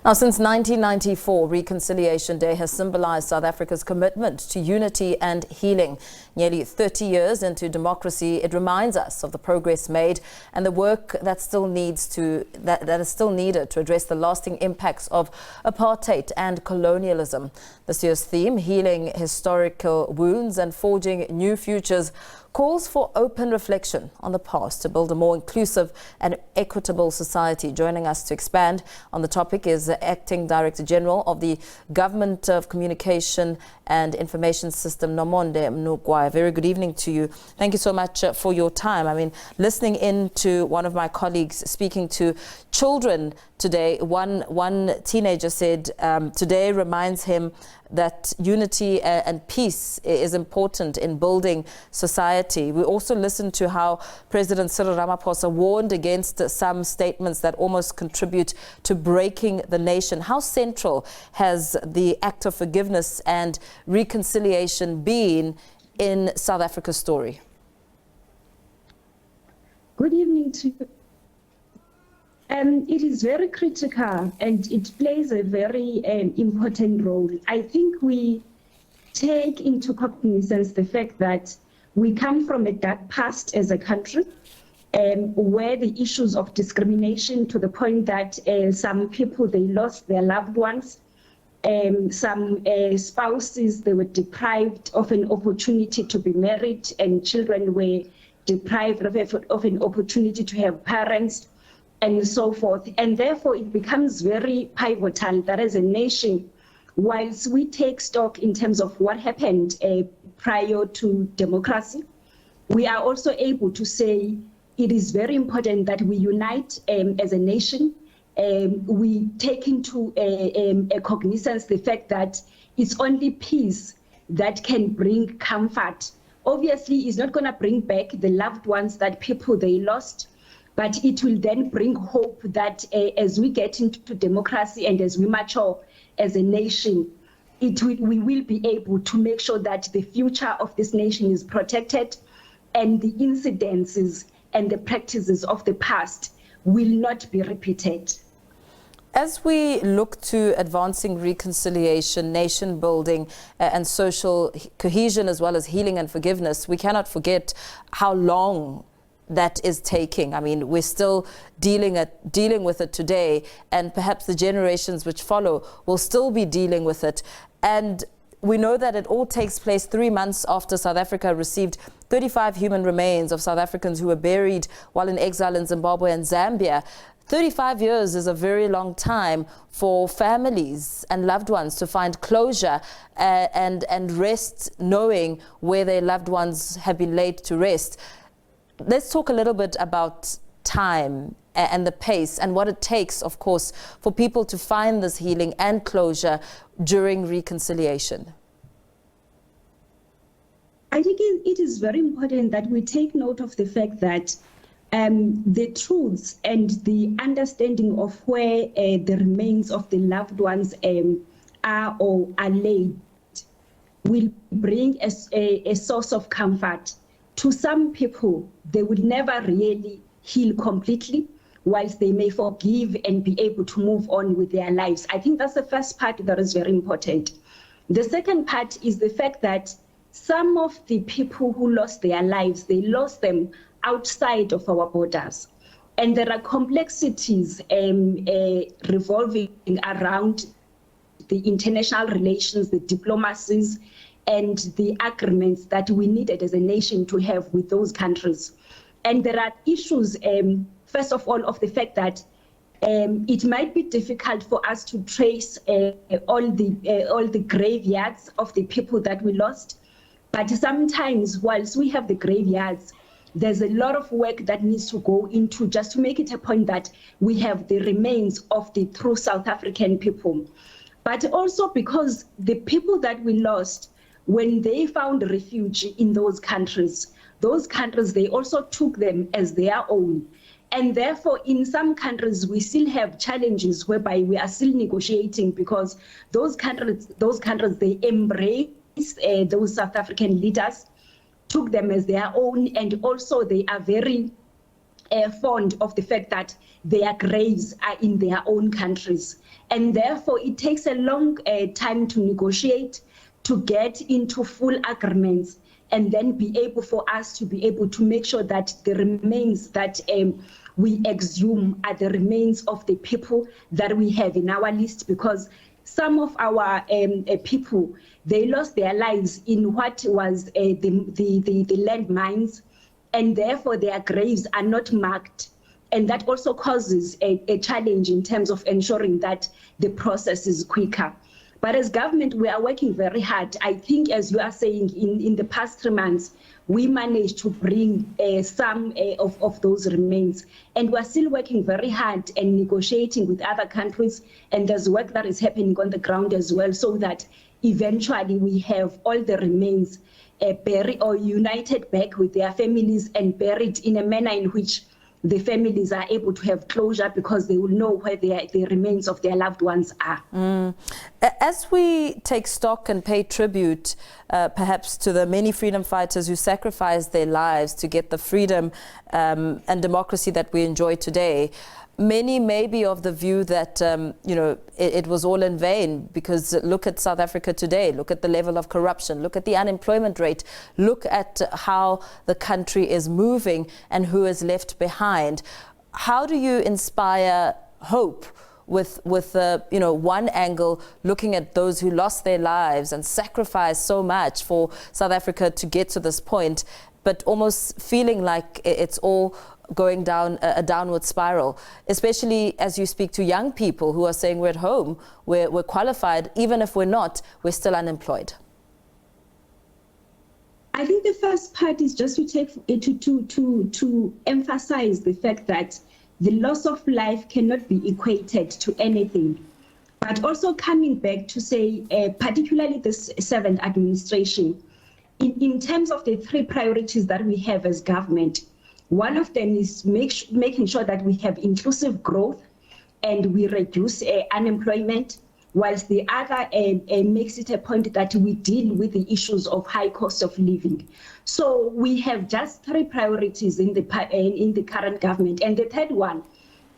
Now, since 1994, Reconciliation Day has symbolized South Africa's commitment to unity and healing. Nearly 30 years into democracy, it reminds us of the progress made and the work that is still needed to address the lasting impacts of apartheid and colonialism. This year's theme, Healing Historical Wounds and Forging New Futures, calls for open reflection on the past to build a more inclusive and equitable society. Joining us to expand on the topic is the Acting Director General of the Government of Communication and Information System, Nomonde Mnukwa. Very good evening to you. Thank you so much for your time. I mean, listening in to one of my colleagues speaking to children today, one teenager said today reminds him that unity and peace is important in building society. We also listened to how President Cyril Ramaphosa warned against some statements that almost contribute to breaking the nation. How central has the act of forgiveness and reconciliation been in South Africa's story? Good evening to you. It is very critical and it plays a very important role. I think we take into cognizance the fact that we come from a dark past as a country, where the issues of discrimination to the point that some people, they lost their loved ones, some spouses, they were deprived of an opportunity to be married, and children were deprived of an opportunity to have parents, and so forth. And therefore, it becomes very pivotal that as a nation, whilst we take stock in terms of what happened prior to democracy, we are also able to say it is very important that we unite as a nation. We take into a cognizance the fact that it's only peace that can bring comfort. Obviously, it's not going to bring back the loved ones that people they lost, but it will then bring hope that as we get into democracy and as we mature as a nation, we will be able to make sure that the future of this nation is protected and the incidences and the practices of the past will not be repeated. As we look to advancing reconciliation, nation building and social cohesion, as well as healing and forgiveness, we cannot forget how long that is taking. I mean, we're still dealing with it today, and perhaps the generations which follow will still be dealing with it. And we know that it all takes place 3 months after South Africa received 35 human remains of South Africans who were buried while in exile in Zimbabwe and Zambia. 35 years is a very long time for families and loved ones to find closure and rest, knowing where their loved ones have been laid to rest. Let's talk a little bit about time and the pace and what it takes, of course, for people to find this healing and closure during reconciliation. I think it is very important that we take note of the fact that the truths and the understanding of where the remains of the loved ones are or are laid will bring a source of comfort. To some people, they would never really heal completely, whilst they may forgive and be able to move on with their lives. I think that's the first part that is very important. The second part is the fact that some of the people who lost their lives, they lost them outside of our borders. And there are complexities revolving around the international relations, the diplomacies, and the agreements that we needed as a nation to have with those countries. And there are issues, first of all, of the fact that it might be difficult for us to trace all the graveyards of the people that we lost. But sometimes, whilst we have the graveyards, there's a lot of work that needs to go into just to make it a point that we have the remains of the true South African people. But also because the people that we lost, when they found refuge in those countries, they also took them as their own. And therefore, in some countries, we still have challenges whereby we are still negotiating because those countries, they embrace those South African leaders, took them as their own, and also they are very fond of the fact that their graves are in their own countries. And therefore, it takes a long time to negotiate, to get into full agreements, and then be able for us to be able to make sure that the remains that we exhume are the remains of the people that we have in our list, because some of our people, they lost their lives in what was the landmines, and therefore their graves are not marked. And that also causes a challenge in terms of ensuring that the process is quicker. But as government, we are working very hard. I think, as you are saying, in the past 3 months, we managed to bring some of those remains. And we're still working very hard and negotiating with other countries. And there's work that is happening on the ground as well, so that eventually we have all the remains buried or united back with their families and buried in a manner in which the families are able to have closure, because they will know where the remains of their loved ones are. As we take stock and pay tribute, perhaps to the many freedom fighters who sacrificed their lives to get the freedom and democracy that we enjoy today, many may be of the view that, it was all in vain, because look at South Africa today, look at the level of corruption, look at the unemployment rate, look at how the country is moving and who is left behind. How do you inspire hope with one angle, looking at those who lost their lives and sacrificed so much for South Africa to get to this point, but almost feeling like it's all going down a downward spiral, especially as you speak to young people who are saying we're at home, we're qualified, even if we're not, we're still unemployed? I think the first part is just to take to emphasize the fact that the loss of life cannot be equated to anything. But also coming back to say, particularly the 7th administration, in terms of the 3 priorities that we have as government, one of them is making sure that we have inclusive growth and we reduce unemployment, whilst the other makes it a point that we deal with the issues of high cost of living. So we have just 3 priorities in the current government. And the third one,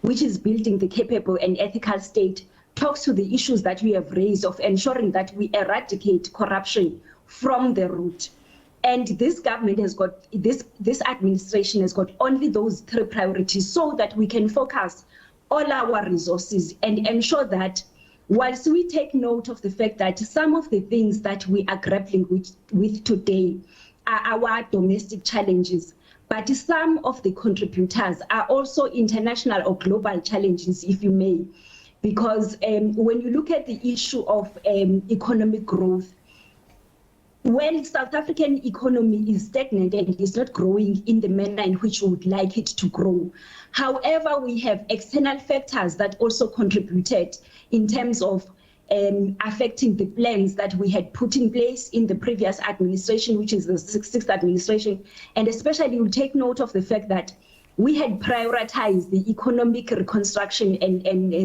which is building the capable and ethical state, talks to the issues that we have raised of ensuring that we eradicate corruption from the root. And this government has got, this administration has got only those 3 priorities, so that we can focus all our resources and ensure that, whilst we take note of the fact that some of the things that we are grappling with today are our domestic challenges, but some of the contributors are also international or global challenges, if you may. Because when you look at the issue of economic growth, when South African economy is stagnant and is not growing in the manner in which we would like it to grow. However, we have external factors that also contributed in terms of affecting the plans that we had put in place in the previous administration, which is the 6th administration. And especially we'll take note of the fact that we had prioritized the economic reconstruction and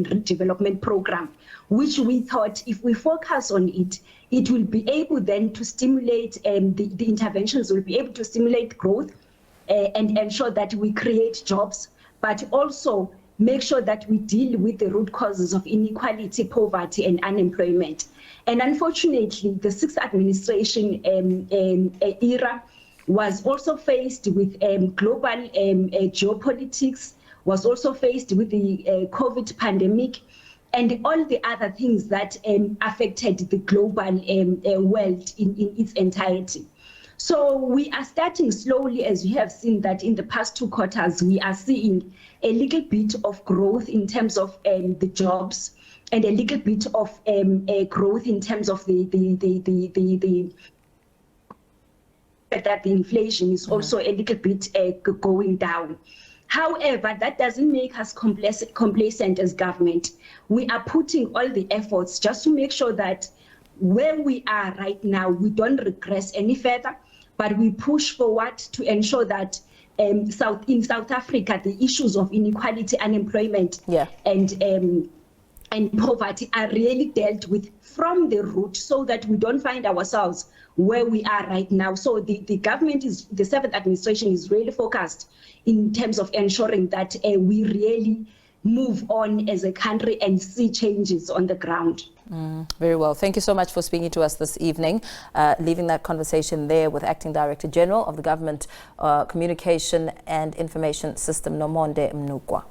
redevelopment program, which we thought if we focus on it, it will be able then to stimulate, the interventions will be able to stimulate growth and ensure that we create jobs, but also make sure that we deal with the root causes of inequality, poverty, and unemployment. And unfortunately, the 6th administration era was also faced with global geopolitics, was also faced with the COVID pandemic, and all the other things that affected the global world in its entirety. So we are starting slowly, as you have seen that in the past 2 quarters, we are seeing a little bit of growth in terms of the jobs, and a little bit of growth in terms of that the inflation is also a little bit going down. However, that doesn't make us complacent as government. We are putting all the efforts just to make sure that where we are right now, we don't regress any further, but we push forward to ensure that in South Africa, the issues of inequality, unemployment, and and poverty are really dealt with from the root, so that we don't find ourselves where we are right now. So the government the 7th administration is really focused in terms of ensuring that we really move on as a country and see changes on the ground. Very well. Thank you so much for speaking to us this evening. Leaving that conversation there with Acting Director General of the Government Communication and Information System, Nomonde Mnukwa.